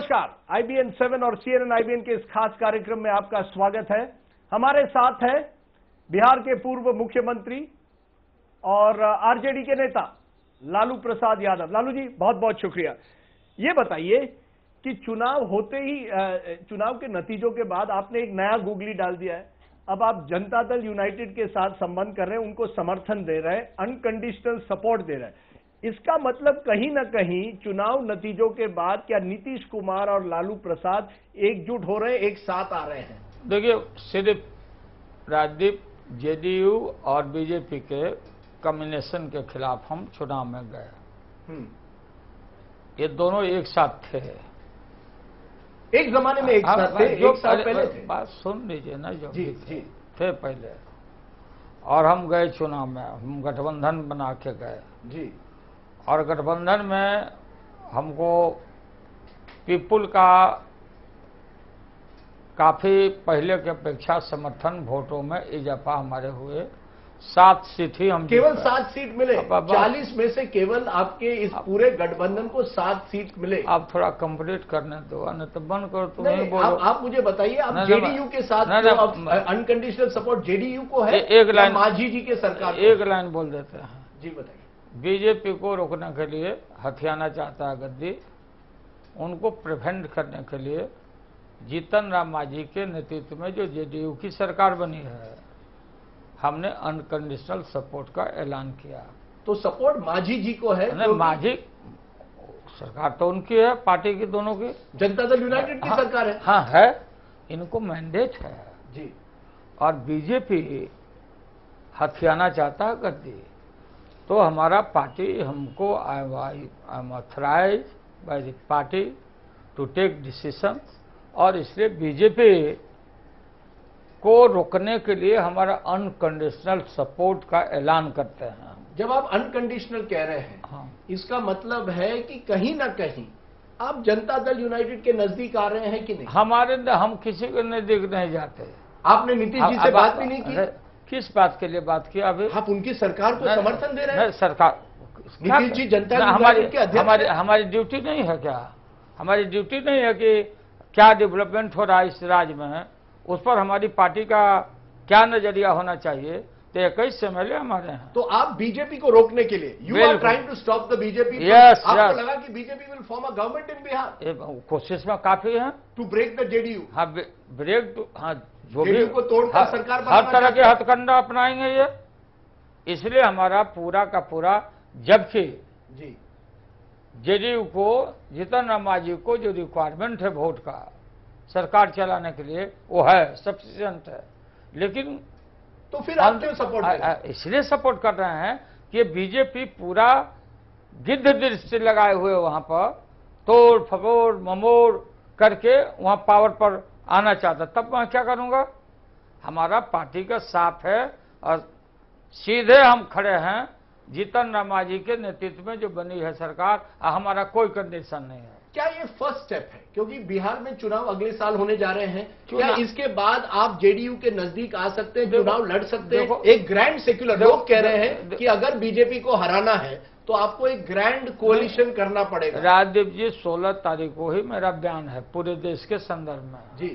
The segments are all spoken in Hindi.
नमस्कार, IBN 7 और CNN IBN के इस खास कार्यक्रम में आपका स्वागत है। हमारे साथ है बिहार के पूर्व मुख्यमंत्री और आरजेडी के नेता लालू प्रसाद यादव। लालू जी, बहुत बहुत शुक्रिया। ये बताइए कि चुनाव होते ही चुनाव के नतीजों के बाद आपने एक नया गूगली डाल दिया है। अब आप जनता दल यूनाइटेड के साथ संबंध कर रहे हैं, उनको समर्थन दे रहे हैं, अनकंडीशनल सपोर्ट दे रहे हैं। इसका मतलब कहीं ना कहीं चुनाव नतीजों के बाद क्या नीतीश कुमार और लालू प्रसाद एकजुट हो रहे हैं, एक साथ आ रहे हैं? देखिए, सिर्फ राजदीप जेडीयू और बीजेपी के कॉम्बिनेशन के खिलाफ हम चुनाव में गए। ये दोनों एक साथ थे, एक जमाने में एक साथ थे, एक साल पहले थे। बात सुन लीजिए ना, जो जी थे पहले, और हम गए चुनाव में, हम गठबंधन बना के गए जी। और गठबंधन में हमको पीपुल का काफी पहले की अपेक्षा समर्थन वोटों में इजाफा हमारे हुए। 7 सीट ही हम केवल 7 सीट मिले। 40 में से केवल आपके इस पूरे गठबंधन को 7 सीट मिले। आप थोड़ा कंप्लीट करने दो, नहीं तो बंद करो। तुम नहीं, बोलो। आप मुझे बताइए, आप जेडीयू के साथ अनकंडीशनल सपोर्ट जेडीयू को है, एक लाइन मांझी जी के सरकार? एक लाइन बोल देते हैं जी, बताइए। बीजेपी को रोकने के लिए हथियाना चाहता है गद्दी, उनको प्रिवेंट करने के लिए जीतन राम मांझी के नेतृत्व में जो जेडीयू की सरकार बनी है, हमने अनकंडीशनल सपोर्ट का ऐलान किया। तो सपोर्ट मांझी जी को है? मांझी सरकार तो उनकी है, पार्टी की, दोनों की। जनता दल यूनाइटेड की सरकार है। हाँ है, इनको मैंडेट है जी। और बीजेपी हथियाना चाहता है गद्दी, तो हमारा पार्टी हमको I am authorise by the party to take decision, और इसलिए बीजेपी को रोकने के लिए हमारा अनकंडीशनल सपोर्ट का ऐलान करते हैं। जब आप अनकंडीशनल कह रहे हैं, हाँ, इसका मतलब है कि कहीं ना कहीं आप जनता दल यूनाइटेड के नजदीक आ रहे हैं कि नहीं? हम किसी के नजदीक नहीं जाते। आपने नीतीश जी से बात भी नहीं की? किस बात के लिए बात किया? अभी आप उनकी सरकार को समर्थन दे रहे हैं? सरकार, नीतीश जी जनता दल यूनाइटेड के अध्यक्ष। हमारी ड्यूटी नहीं है क्या? हमारी ड्यूटी नहीं है कि क्या डेवलपमेंट हो रहा है इस राज्य में, उस पर हमारी पार्टी का क्या नजरिया होना चाहिए? तो 21 MLA हमारे हैं। तो आप बीजेपी को रोकने के लिए, you are trying to stop the BJP. आपको लगा कि BJP will form a government in Bihar? कोशिश में काफी है टू ब्रेक द जेडीयू। हाँ, ब्रेक, हाँ, जो भी को तोड़कर सरकार हर तरह के हथकंडा अपनाएंगे ये। इसलिए हमारा पूरा का पूरा, जबकि जी जेडीयू को, जीतन राम मांझी को जो रिक्वायरमेंट है वोट का सरकार चलाने के लिए, वो है, सफिशिएंट है, लेकिन तो फिर आप क्यों सपोर्ट? इसलिए सपोर्ट कर रहे हैं कि बीजेपी पूरा गिद्ध दृष्टि लगाए हुए वहां पर तोड़ फकोड़ ममोड़ करके वहां पावर पर आना चाहता। तब मैं क्या करूंगा? हमारा पार्टी का साफ है और सीधे हम खड़े हैं जीतन राम मांझी के नेतृत्व में जो बनी है सरकार, हमारा कोई कंडीशन नहीं है। क्या ये फर्स्ट स्टेप है? क्योंकि बिहार में चुनाव अगले साल होने जा रहे हैं, क्या इसके बाद आप जेडीयू के नजदीक आ सकते हैं, चुनाव लड़ सकते हैं? एक ग्रैंड सेक्युलर, लोग कह रहे हैं कि अगर बीजेपी को हराना है तो आपको एक ग्रैंड कोalition करना पड़ेगा। राजदीप जी, 16 तारीख को ही मेरा बयान है पूरे देश के संदर्भ में जी,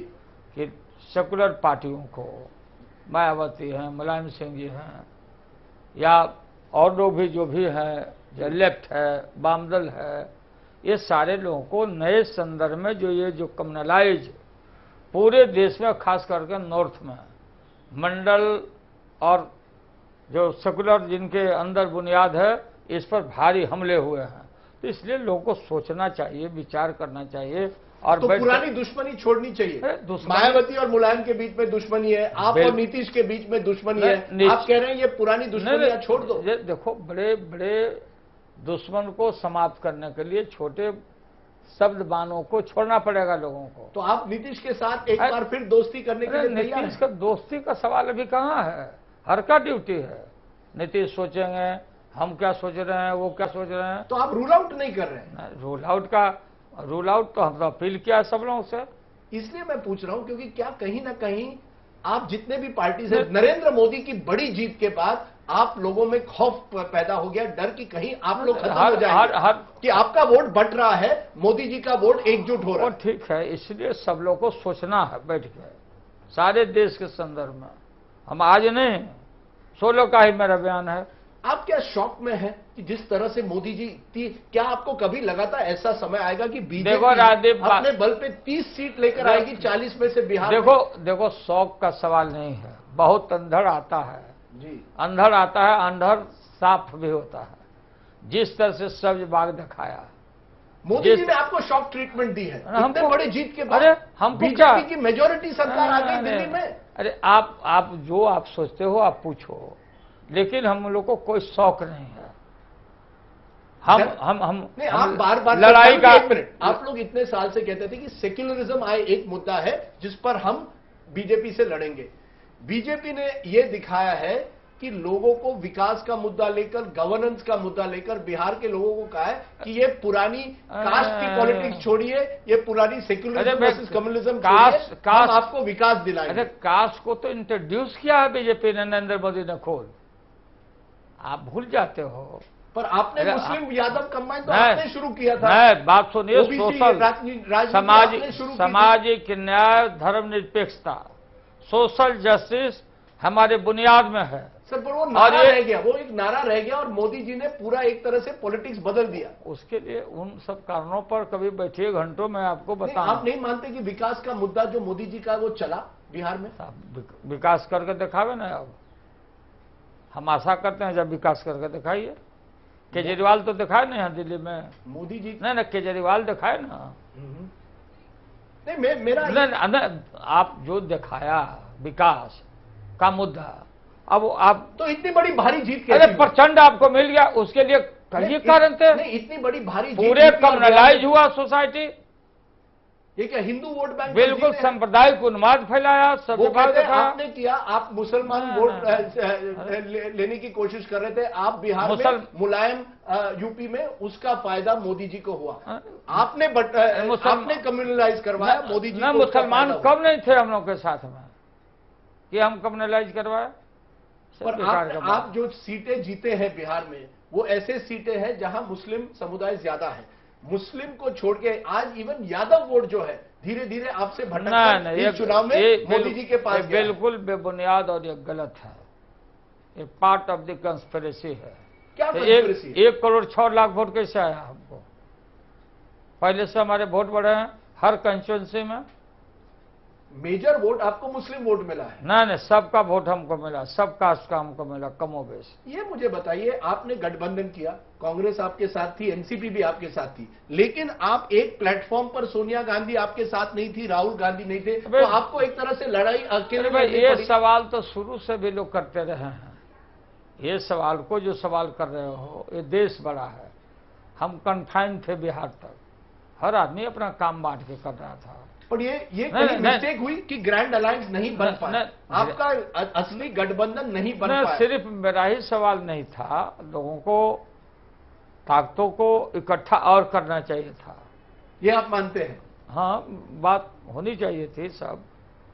कि सेकुलर पार्टियों को, मायावती हैं, मुलायम सिंह जी हैं, या और लोग भी जो भी हैं, जो लेफ्ट है, वामदल है, ये सारे लोगों को नए संदर्भ में जो कम्युनलाइज पूरे देश में, खास करके नॉर्थ में मंडल और जो सेकुलर जिनके अंदर बुनियाद है, इस पर भारी हमले हुए हैं। तो इसलिए लोगों को सोचना चाहिए, विचार करना चाहिए और तो पुरानी दुश्मनी छोड़नी चाहिए। मायावती और मुलायम के बीच में दुश्मनी है, आप और नीतीश के बीच में दुश्मनी है, आप कह रहे हैं ये पुरानी दुश्मनी छोड़ दो। देखो, बड़े बड़े दुश्मन को समाप्त करने के लिए छोटे शब्द बानों को छोड़ना पड़ेगा लोगों को। तो आप नीतीश के साथ एक बार फिर दोस्ती करने के लिए तैयार हैं? नीतीश का दोस्ती का सवाल अभी कहाँ है? हर का ड्यूटी है। नीतीश सोचेंगे, हम क्या सोच रहे हैं, वो क्या सोच रहे हैं। तो आप रूल आउट नहीं कर रहे हैं? रूल आउट तो हम तो अपील किया सब लोगों से। इसलिए मैं पूछ रहा हूं क्योंकि क्या कहीं ना कहीं आप जितने भी पार्टी से, नरेंद्र मोदी की बड़ी जीत के बाद आप लोगों में खौफ पैदा हो गया, डर कि कहीं आप लोग खत्म हो जाएंगे, कि आपका वोट बट रहा है, मोदी जी का वोट एकजुट हो रहा है। ठीक है, इसलिए सब लोग को सोचना है बैठ के, सारे देश के संदर्भ में। हम आज नहीं, 16 का ही मेरा बयान है। आप क्या शॉक में हैं कि जिस तरह से मोदी जी थी, क्या आपको कभी लगा था ऐसा समय आएगा कि बीजेपी अपने बल पे 30 सीट लेकर आएगी 40 में से बिहार? देखो शौक का सवाल नहीं है, बहुत अंधड़ आता है जी, अंधड़ आता है, अंधड़ साफ भी होता है। जिस तरह से सब्ज बाग दिखाया, मोदी जी ने आपको शॉक ट्रीटमेंट दी है इतने बड़े जीत के बाद। अरे हमको बीजेपी की मेजोरिटी सरकार आ गई दिल्ली में। अरे आप जो आप सोचते हो आप पूछो, लेकिन हम लोग को कोई शौक नहीं है। हम नहीं, आप बार लड़ाई का, एक मिनट, आप लोग इतने साल से कहते थे कि सेक्युलरिज्म आए एक मुद्दा है जिस पर हम बीजेपी से लड़ेंगे। बीजेपी ने यह दिखाया है कि लोगों को विकास का मुद्दा लेकर, गवर्नेंस का मुद्दा लेकर बिहार के लोगों को कहा है कि ये पुरानी कास्ट की पॉलिटिक्स छोड़िए, ये पुरानी सेक्युलरिज्म वर्सेस कम्युनिज्म छोड़िए, हम आपको विकास दिलाएंगे। अरे कास्ट को तो इंट्रोड्यूस किया है बीजेपी ने, नरेंद्र मोदी ने खुद, आप भूल जाते हो। पर आपने मुस्लिम यादव कंबाइन तो आपने शुरू किया था। नहीं, बात सुनिए, सोशल सामाजिक न्याय, धर्मनिरपेक्षता, सोशल जस्टिस हमारे बुनियाद में है सर। पर वो नारा रह गया, वो एक नारा रह गया और मोदी जी ने पूरा एक तरह से पॉलिटिक्स बदल दिया। उसके लिए उन सब कारणों पर कभी बैठिए घंटों में आपको बताऊं। आप नहीं मानते कि विकास का मुद्दा जो मोदी जी का वो चला बिहार में? विकास करके दिखावे ना। अब हम आशा करते हैं जब विकास करके दिखाइए। केजरीवाल तो दिखाए ना यहाँ दिल्ली में, मोदी जी नहीं ना, केजरीवाल दिखाए ना। नहीं, मेरा नहीं, आप जो दिखाया विकास का मुद्दा, अब आप तो इतनी बड़ी भारी जीत के, अरे प्रचंड आपको मिल गया, उसके लिए कई कारण थे। नहीं, इतनी बड़ी भारी पूरे कम्युनलाइज हुआ सोसाइटी, ये क्या हिंदू वोट बैंक? बिल्कुल सांप्रदायिक उन्माद फैलाया, सब आपने किया। आप मुसलमान वोट लेने की कोशिश कर रहे थे, आप बिहार में, मुलायम यूपी में, उसका फायदा मोदी जी को हुआ। आपने कम्युनलाइज करवाया, मोदी जी। मुसलमान कब नहीं थे हम लोग के साथ में कि हम कम्युनलाइज करवाए? पर आप जो सीटें जीते हैं बिहार में, वो ऐसे सीटें हैं जहां मुस्लिम समुदाय ज्यादा है। मुस्लिम को छोड़ के आज इवन यादव वोट जो है धीरे धीरे आपसे भटककर इस चुनाव में मोदी जी के पास गया। बिल्कुल बेबुनियाद और ये गलत है, ये पार्ट ऑफ द कंस्पिरेसी है। क्या कंस्पिरेसी? 1 करोड़ 6 लाख वोट कैसे आया हमको? पहले से हमारे वोट बढ़े हैं हर कंस्टिट्यूंसी में। मेजर वोट आपको मुस्लिम वोट मिला है? नहीं, सबका वोट हमको मिला, सब कास्ट का हमको मिला, कमोबेश। ये मुझे बताइए, आपने गठबंधन किया, कांग्रेस आपके साथ थी, एनसीपी भी आपके साथ थी, लेकिन आप एक प्लेटफॉर्म पर, सोनिया गांधी आपके साथ नहीं थी, राहुल गांधी नहीं थे, तो आपको एक तरह से लड़ाई अकेले। ये सवाल तो शुरू से भी लोग करते रहे हैं। ये सवाल को जो सवाल कर रहे हो, ये देश बड़ा है, हम कन्फाइंड थे बिहार तक, हर आदमी अपना काम बांट के कर रहा था। पर ये कहीं मिस्टेक हुई कि ग्रैंड अलायंस नहीं बन पाया, आपका असली गठबंधन नहीं बन पाया। सिर्फ मेरा ही सवाल नहीं था, लोगों को, ताकतों को इकट्ठा और करना चाहिए था। ये आप मानते हैं? हाँ, बात होनी चाहिए थी सब।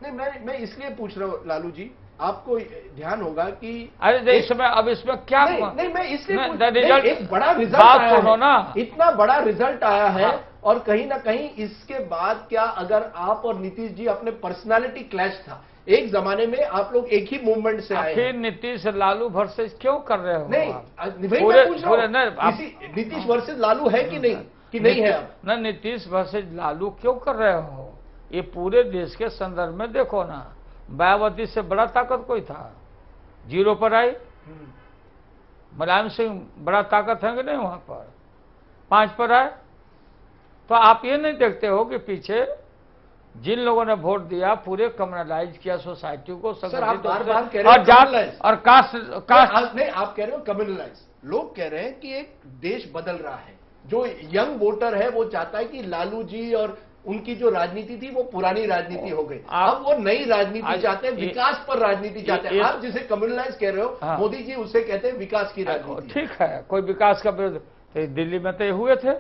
नहीं, मैं इसलिए पूछ रहा हूँ लालू जी, आपको ध्यान होगा कि अरे अब इसमें क्या नहीं मैं इसलिए एक बड़ा रिजल्ट आया सुनो ना, इतना बड़ा रिजल्ट आया है। और कहीं ना कहीं इसके बाद क्या, अगर आप और नीतीश जी, अपने पर्सनालिटी क्लैश था एक जमाने में, आप लोग एक ही मूवमेंट से आए, फिर नीतीश लालू वर्सेस क्यों कर रहे हो? नहीं, वही मैं पूछ रहा हूं, नीतीश वर्सेस लालू है कि नहीं है? अब न नीतीश वर्सेस लालू क्यों कर रहे हो? ये पूरे देश के संदर्भ में देखो ना, मायावती से बड़ा ताकत कोई था, 0 पर आई। मुलायम सिंह बड़ा ताकत है कि नहीं वहां पर, 5 पर आए। तो आप ये नहीं देखते हो कि पीछे जिन लोगों ने वोट दिया, पूरे कम्युनलाइज किया सोसाइटी को, सर आप बार कह रहे हो और कास्ट नहीं, आप कह रहे हो कम्युनलाइज। लोग कह रहे हैं कि एक देश बदल रहा है, जो यंग वोटर है वो चाहता है कि लालू जी और उनकी जो राजनीति थी वो पुरानी राजनीति हो गई, अब वो नई राजनीति चाहते हैं, विकास पर राजनीति चाहते हैं। आप जिसे कम्युनलाइज कह रहे हो, मोदी जी उसे कहते हैं विकास की राजनीति। ठीक है, कोई विकास का विरोध, दिल्ली में तो हुए थे।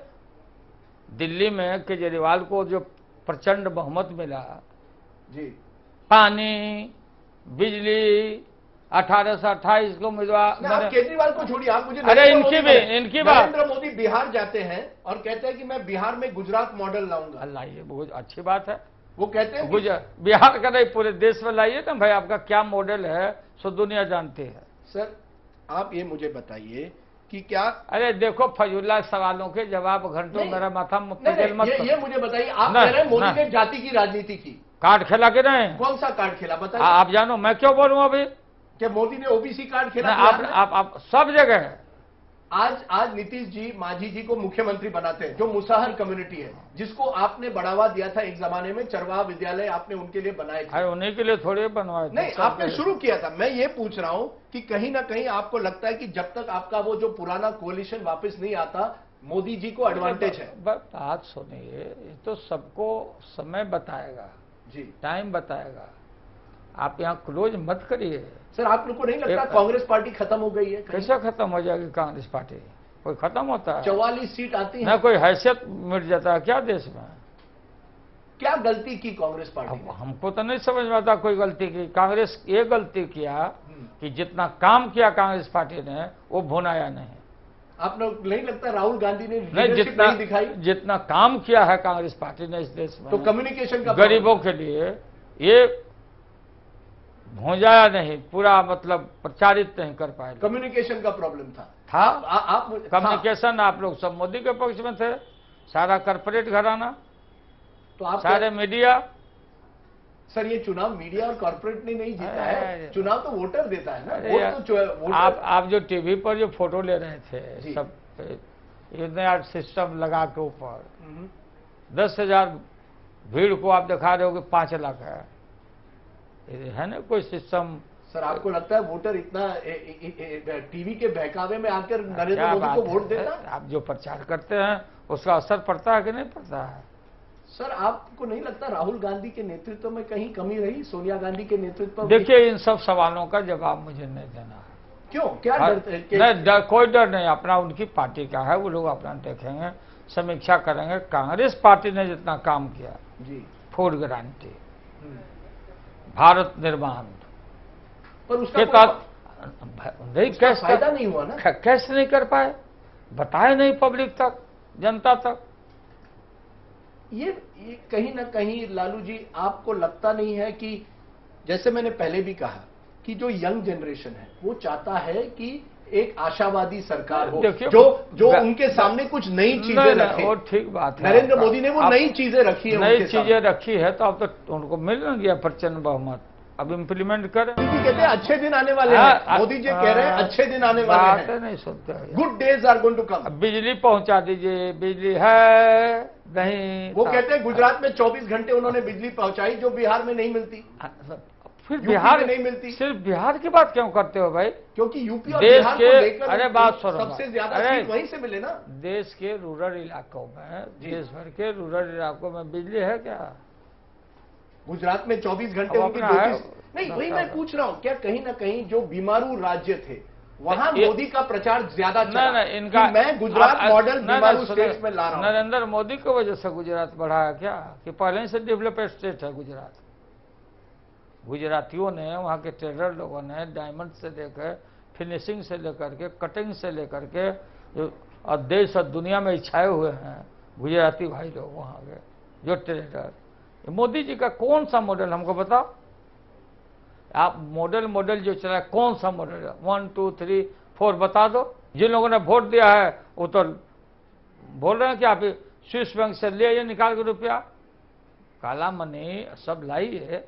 दिल्ली में केजरीवाल को जो प्रचंड बहुमत मिला जी, पानी, बिजली, 18 से 28 को उम्मीदवार आप केजरीवाल को छोड़िए, आप मुझे अरे इनकी बात, नरेंद्र मोदी बिहार जाते हैं और कहते हैं कि मैं बिहार में गुजरात मॉडल लाऊंगा। लाइए, बहुत अच्छी बात है। वो कहते हैं बिहार का नहीं, पूरे देश में लाइए ना भाई, आपका क्या मॉडल है सो दुनिया जानती है। सर आप ये मुझे बताइए कि क्या, अरे देखो फजूल्ला सवालों के जवाब घंटों मेरा माथा मुतगल मत ये मुझे बताइए, आप कह रहे हैं मोदी ने जाति की राजनीति की, कार्ड खेला के नहीं? कौन सा कार्ड खेला बताइए? आप जानो, मैं क्यों बोलूं अभी? क्या मोदी ने ओबीसी कार्ड खेला? आप सब जगह है। आज नीतीश जी मांझी जी को मुख्यमंत्री बनाते हैं, जो मुसाहर कम्युनिटी है, जिसको आपने बढ़ावा दिया था एक जमाने में, चरवाहा विद्यालय आपने उनके लिए बनाए थे। अरे उन्हीं के लिए थोड़े बनवाए थे, नहीं, आपने शुरू किया था। मैं ये पूछ रहा हूं कि कहीं ना कहीं आपको लगता है कि जब तक आपका वो जो पुराना कोalition वापस नहीं आता, मोदी जी को एडवांटेज है? बात सुनिए, ये तो सबको समय बताएगा जी, टाइम बताएगा। आप यहाँ क्लोज मत करिए। सर आप लोग को नहीं लगता कांग्रेस पार्टी खत्म हो गई है? कैसे खत्म हो जाएगी कांग्रेस पार्टी? कोई खत्म होता है? 44 सीट आती है ना, कोई हैसियत मिट जाता है क्या देश में? क्या गलती की कांग्रेस पार्टी ने? हमको तो नहीं समझ में आता कोई गलती की। कांग्रेस ये गलती किया कि जितना काम किया कांग्रेस पार्टी ने वो भुनाया नहीं। आप लोग नहीं लगता राहुल गांधी ने नहीं, नहीं दिखाई? जितना काम किया है कांग्रेस पार्टी ने इस देश में, तो कम्युनिकेशन का गरीबों के लिए ये भुजाया नहीं, पूरा मतलब प्रचारित नहीं कर पाए। कम्युनिकेशन का प्रॉब्लम था। आप कम्युनिकेशन, आप लोग सब मोदी के पक्ष में थे, सारा कॉर्पोरेट घराना, तो आप सारे मीडिया। सर ये चुनाव मीडिया और कॉर्पोरेट ने नहीं जीता है, चुनाव तो वोटर देता है ना। वोट तो वोटर। आप जो टीवी पर जो फोटो ले रहे थे सब इतने सिस्टम लगा के ऊपर 10,000 भीड़ को आप दिखा रहे हो कि 5 लाख है ना कोई सिस्टम? सर आपको लगता है वोटर इतना टीवी के बहकावे में आकर नरेंद्र मोदी को वोट देता? आप जो प्रचार करते हैं उसका असर पड़ता है कि नहीं पड़ता है? सर आपको नहीं लगता राहुल गांधी के नेतृत्व में कहीं कमी रही, सोनिया गांधी के नेतृत्व में? देखिए, इन सब सवालों का जवाब मुझे नहीं देना है। क्यों, क्या डर? कोई डर नहीं, अपना उनकी पार्टी का है, वो लोग अपना देखेंगे, समीक्षा करेंगे। कांग्रेस पार्टी ने जितना काम किया जी, फूड गारंटी, भारत निर्माण, पर उसका नहीं, कैसे फायदा नहीं हुआ ना? कैसे नहीं कर पाए? बताए नहीं पब्लिक तक, जनता तक। ये कहीं ना कहीं लालू जी आपको लगता नहीं है कि, जैसे मैंने पहले भी कहा कि जो यंग जनरेशन है वो चाहता है कि एक आशावादी सरकार हो, जो उनके सामने कुछ नई चीजें रखे। और ठीक बात है, नरेंद्र मोदी ने वो नई चीजें रखी है, नई चीजें रखी है, तो अब तो उनको मिल गया प्रचंड बहुमत, अब इम्प्लीमेंट करें। कहते हैं अच्छे दिन आने वाले हैं, मोदी जी कह रहे हैं अच्छे दिन आने वाले हैं। नहीं सुनते, good days are going to come. बिजली पहुंचा दीजिए, बिजली है नहीं। वो कहते हैं गुजरात में 24 घंटे उन्होंने बिजली पहुंचाई, जो बिहार में नहीं मिलती। फिर बिहार नहीं मिलती। सिर्फ बिहार की बात क्यों करते हो भाई? क्योंकि यूपी और देश बिहार के, को लेकर अरे बात सुनो, सबसे ज्यादा सीट वहीं से मिले ना। देश के रूरल इलाकों में, देश भर के रूरल इलाकों में बिजली है क्या? गुजरात में 24 घंटे उनकी नहीं, वही मैं पूछ रहा हूँ, क्या कहीं ना कहीं जो बीमारू राज्य थे वहां मोदी का प्रचार ज्यादा चला? नहीं, इनका मैं गुजरात मॉडल बीमारू स्टेट में ला रहा हूं। नरेंद्र मोदी की वजह से गुजरात बढ़ा है क्या? कि पहले ही से डेवलप्ड स्टेट है गुजरात? गुजरातियों ने, वहाँ के ट्रेडर लोगों ने डायमंड से लेकर फिनिशिंग से लेकर के कटिंग से लेकर के और देश और दुनिया में छाए हुए हैं गुजराती भाई लोग वहाँ के जो ट्रेडर। मोदी जी का कौन सा मॉडल हमको बताओ? आप मॉडल जो चला है कौन सा मॉडल है? 1 2 3 4 बता दो। जिन लोगों ने वोट दिया है वो तो बोल रहे हैं कि आप स्विस बैंक से ले आइए निकाल के रुपया, काला मनी सब लाइए,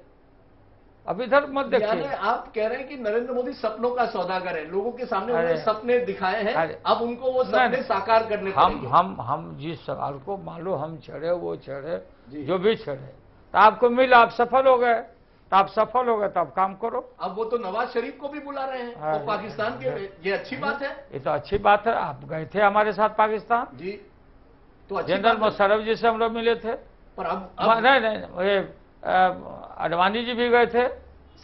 अब इधर मत देखिए। आप कह रहे हैं कि नरेंद्र मोदी सपनों का सौदागर है, लोगों के सामने उन्होंने सपने दिखाए हैं, अब उनको वो सपने साकार करने पड़ेंगे। हम जिस सवाल को मान लो हम चढ़े, वो चढ़े, जो भी चढ़े, तो आपको मिला, आप सफल हो गए, तो आप सफल हो गए तो आप काम करो। अब वो तो नवाज शरीफ को भी बुला रहे हैं, वो पाकिस्तान के, ये अच्छी बात है। ये तो अच्छी बात है, आप गए थे हमारे साथ पाकिस्तान जी, तो जनरल मुशर्रफ जी से हम लोग मिले थे। पर अब नहीं, अडवाणी जी भी गए थे।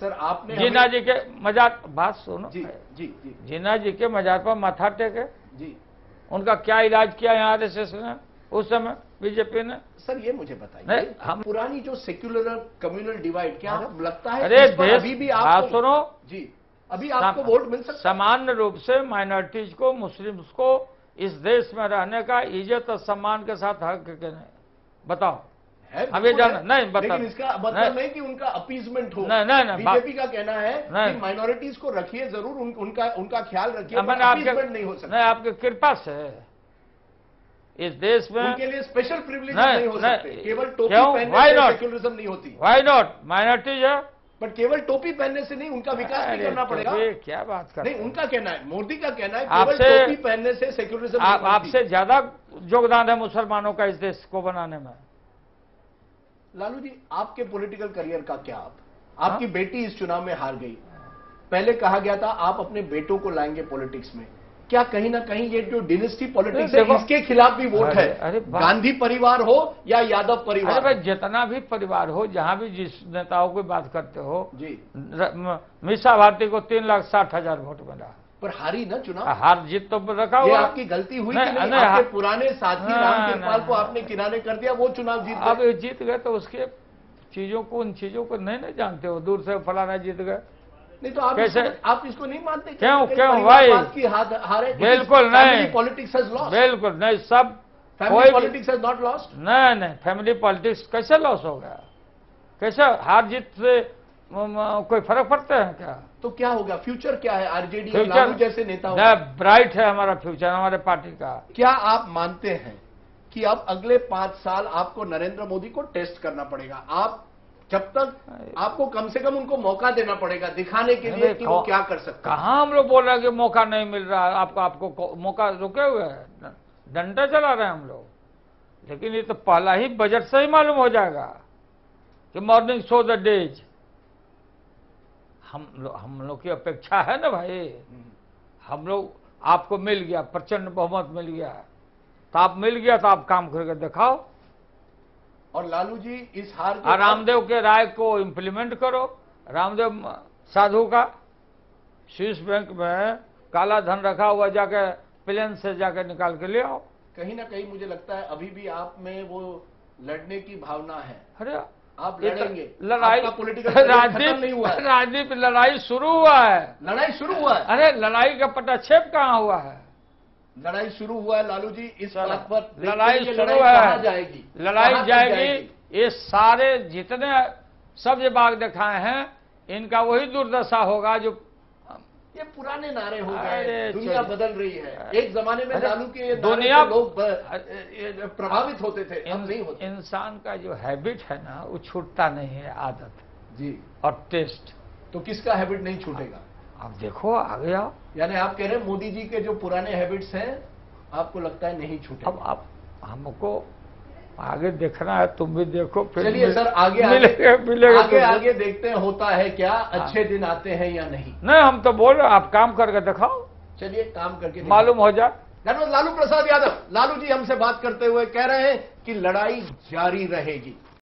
सर आपने जिन्ना जी के मजार, बात सुनो जी जी जी, जिन्ना जी के मजार पर माथा टेके जी, उनका क्या इलाज किया यहाँ आरएसएस ने उस समय, बीजेपी ने? सर ये मुझे बताइए, हम पुरानी जो सेक्युलर कम्युनल डिवाइड, क्या लगता है अरे अभी भी आप सुनो जी, अभी आपको वोट मिल सकता है। सामान्य रूप से माइनॉरिटीज को, मुस्लिम्स को इस देश में रहने का इज्जत और सम्मान के साथ हक के नहीं, बताओ अब ये जाना नहीं बता, लेकिन इसका मतलब नहीं कि उनका अपीजमेंट हो। नहीं बीजेपी का कहना है कि माइनॉरिटीज को रखिए जरूर, उनका ख्याल रखिए, अपीजमेंट नहीं हो सकता। नहीं, आपकी कृपा से इस देश में उनके लिए स्पेशल प्रिविलेज नहीं हो सकते, केवल टोपी पहनने से सेक्युलरिज्म नहीं होती। व्हाई नॉट, माइनॉरिटीज है बट केवल टोपी पहनने से नहीं, उनका विकास भी करना पड़ेगा। क्या बात कर, नहीं, उनका कहना है, मोदी का कहना है केवल टोपी पहनने से सेक्युलरिज्म नहीं होती। आपसे ज्यादा योगदान है मुसलमानों का इस देश को बनाने में। लालू जी, आपके पॉलिटिकल करियर का क्या? आपकी बेटी इस चुनाव में हार गई, पहले कहा गया था आप अपने बेटों को लाएंगे पॉलिटिक्स में, क्या कहीं ना कहीं ये जो डिनेस्टी पॉलिटिक्स है इसके खिलाफ भी वोट है? गांधी परिवार हो या यादव परिवार? अरे भाई, जितना भी परिवार हो, जहां भी जिस नेताओं की बात करते हो जी, मीसा भारती को 3,60,000 वोट मिला, पर हारी ना चुनाव। हार जीत तो रखा हुआ। ये आपकी गलती हुई कि नहीं? आपके पुराने साथी रामकृपाल को आपने किनारे कर दिया, वो चुनाव जीत गए। अब जीत गए तो उसके चीजों को, उन चीजों को नहीं जानते हो, दूर से फलाना जीत गए। नहीं तो आप कैसे आप इसको नहीं मानते? क्यों भाई? हारे बिल्कुल नहीं, पॉलिटिक्स हैज लॉस्ट। बिल्कुल नहीं, सब family politics has not lost. नहीं, फैमिली पॉलिटिक्स कैसे लॉस हो गया? कैसे हार जीत से कोई फर्क पड़ता है क्या? तो क्या होगा? फ्यूचर क्या है आरजेडी और लालू जैसे नेताओं का? ब्राइट है हमारा फ्यूचर, हमारे पार्टी का। क्या आप मानते हैं कि अब अगले 5 साल आपको नरेंद्र मोदी को टेस्ट करना पड़ेगा? आप जब तक आपको कम से कम उनको मौका देना पड़ेगा दिखाने के लिए कि वो क्या कर सकते हैं। कहां हम लोग बोल रहे हैं कि मौका नहीं मिल रहा है आपको मौका रुके हुए है, डंडा चला रहे हैं हम लोग। लेकिन ये तो पहला ही बजट से ही मालूम हो जाएगा कि मॉर्निंग शो द डेज। हम लोग की अपेक्षा है ना भाई, हम लोग आपको मिल गया, प्रचंड बहुमत मिल गया, तो आप मिल गया तो आप काम करके दिखाओ। और लालू जी इस हार के रामदेव के राय को इंप्लीमेंट करो। रामदेव साधु का स्विस बैंक में काला धन रखा हुआ, जाके प्लेन से जाके निकाल के ले आओ। कहीं ना कहीं मुझे लगता है अभी भी आप में वो लड़ने की भावना है। अरे आप लड़ेंगे, लड़ाई पॉलिटिकल राजनीति नहीं हुआ है, राजनीति लड़ाई शुरू हुआ है। लड़ाई शुरू हुआ है। अरे लड़ाई का पटाक्षेप कहाँ हुआ है? लड़ाई शुरू हुआ है लालू जी, इस बात पर लड़ाई शुरू है, जाएगी लड़ाई जाएगी। ये सारे जितने सब ये बाग दिखाए हैं, इनका वही दुर्दशा होगा जो ये पुराने नारे हो गए। दुनिया बदल रही है। एक जमाने में लालू के दुनिया लोग प्रभावित होते थे, अब नहीं होते। इंसान का जो हैबिट है ना, वो छूटता नहीं है, आदत जी और टेस्ट। तो किसका हैबिट नहीं छूटेगा? अब देखो आ गया। यानी आप कह रहे हैं मोदी जी के जो पुराने हैबिट्स हैं आपको लगता है नहीं छूटे? अब आप हमको आगे देखना है, तुम भी देखो। चलिए सर, आगे आगे देखते हैं होता है क्या, अच्छे दिन आते हैं या नहीं। नहीं, हम तो बोल रहे, आप काम करके दिखाओ। चलिए काम करके मालूम हो जाए। लालू प्रसाद यादव, लालू जी हमसे बात करते हुए कह रहे हैं कि लड़ाई जारी रहेगी।